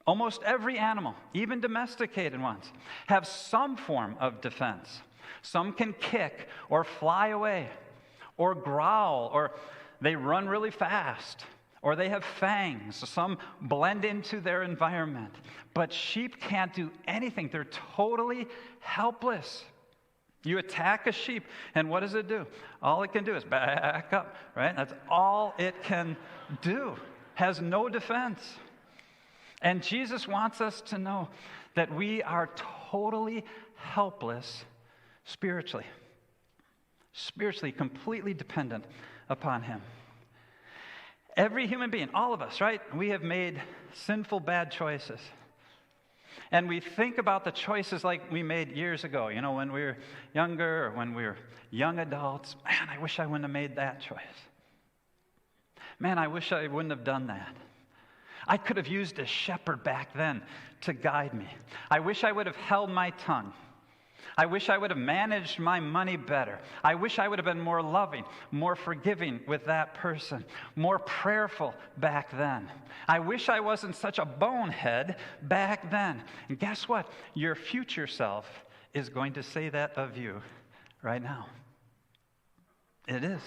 Almost every animal, even domesticated ones, have some form of defense. Some can kick or fly away or growl, or they run really fast, or they have fangs. Some blend into their environment. But sheep can't do anything. They're totally helpless. You attack a sheep, and what does it do? All it can do is back up, right? That's all it can do. Has no defense. And Jesus wants us to know that we are totally helpless spiritually. Spiritually, completely dependent upon Him. Every human being, all of us, right? We have made sinful, bad choices. And we think about the choices like we made years ago, when we were younger or when we were young adults. Man, I wish I wouldn't have made that choice. Man, I wish I wouldn't have done that. I could have used a shepherd back then to guide me. I wish I would have held my tongue. I wish I would have managed my money better. I wish I would have been more loving, more forgiving with that person, more prayerful back then. I wish I wasn't such a bonehead back then. And guess what? Your future self is going to say that of you right now. It is.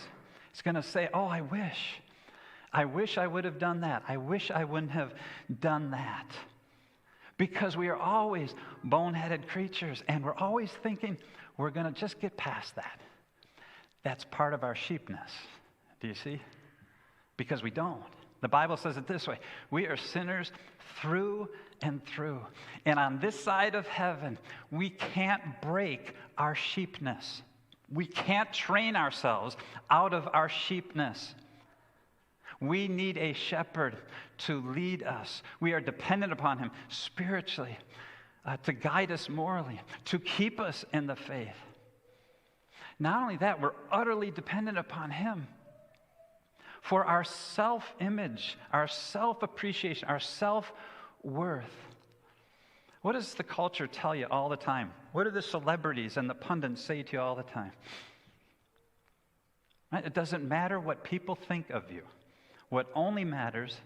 It's going to say, oh, I wish I would have done that. I wish I wouldn't have done that. Because we are always boneheaded creatures, and we're always thinking we're going to just get past that. That's part of our sheepness. Do you see? Because we don't. The Bible says it this way: we are sinners through and through. And on this side of heaven, we can't break our sheepness. We can't train ourselves out of our sheepness. We need a shepherd to lead us. We are dependent upon him spiritually, to guide us morally, to keep us in the faith. Not only that, we're utterly dependent upon him for our self-image, our self-appreciation, our self-worth. What does the culture tell you all the time? What do the celebrities and the pundits say to you all the time? Right? It doesn't matter what people think of you. What only matters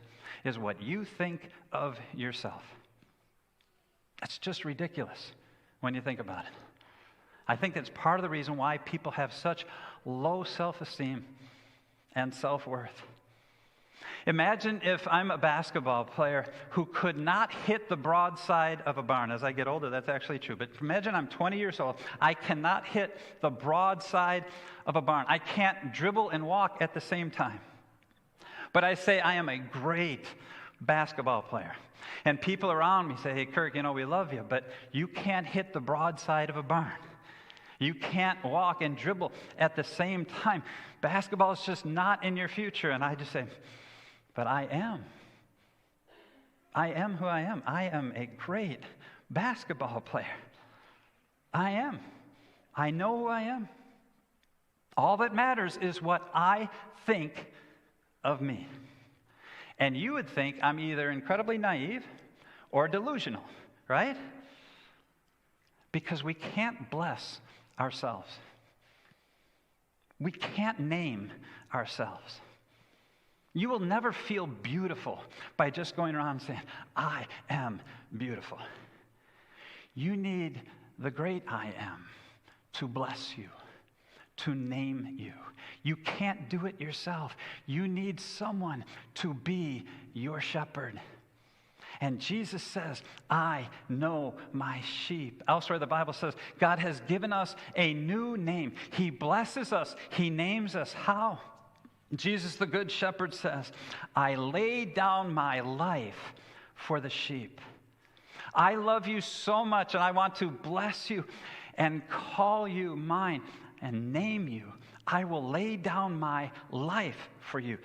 is what you think of yourself. That's just ridiculous when you think about it. I think that's part of the reason why people have such low self-esteem and self-worth. Imagine if I'm a basketball player who could not hit the broadside of a barn. As I get older, that's actually true. But imagine I'm 20 years old. I cannot hit the broadside of a barn. I can't dribble and walk at the same time. But I say I am a great basketball player. And people around me say, hey, Kirk, we love you, but you can't hit the broadside of a barn. You can't walk and dribble at the same time. Basketball is just not in your future. And I just say, but I am. I am who I am. I am a great basketball player. I am. I know who I am. All that matters is what I think of me. And you would think I'm either incredibly naive or delusional, right? Because we can't bless ourselves. We can't name ourselves. You will never feel beautiful by just going around saying, I am beautiful. You need the great I am to bless you, to name you. You can't do it yourself. You need someone to be your shepherd. And Jesus says, I know my sheep. Elsewhere, the Bible says, God has given us a new name. He blesses us. He names us. How? Jesus, the good shepherd, says, I lay down my life for the sheep. I love you so much, and I want to bless you and call you mine and name you. I will lay down my life for you.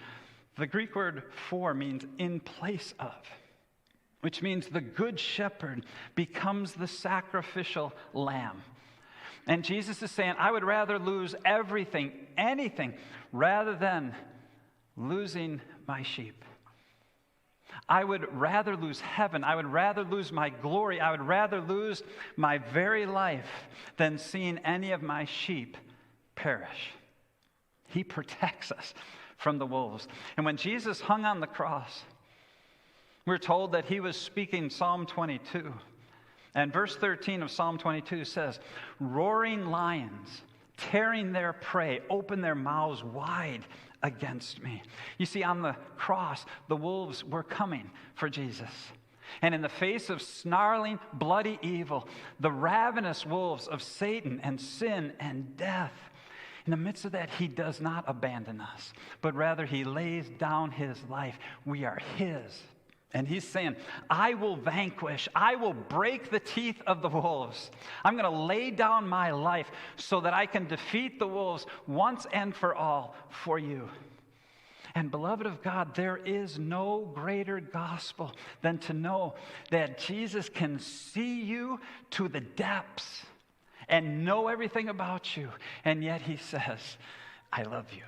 The Greek word for means in place of, which means the good shepherd becomes the sacrificial lamb. And Jesus is saying, I would rather lose everything, anything, rather than losing my sheep. I would rather lose heaven. I would rather lose my glory. I would rather lose my very life than seeing any of my sheep perish. He protects us from the wolves. And when Jesus hung on the cross, We're told that he was speaking Psalm 22. And verse 13 of Psalm 22 says, roaring lions, tearing their prey, open their mouths wide against me. You see, on the cross, the wolves were coming for Jesus. And in the face of snarling, bloody evil, the ravenous wolves of Satan and sin and death, in the midst of that, he does not abandon us, but rather he lays down his life. We are his. And he's saying, I will vanquish, I will break the teeth of the wolves. I'm going to lay down my life so that I can defeat the wolves once and for all for you. And beloved of God, there is no greater gospel than to know that Jesus can see you to the depths and know everything about you. And yet he says, I love you.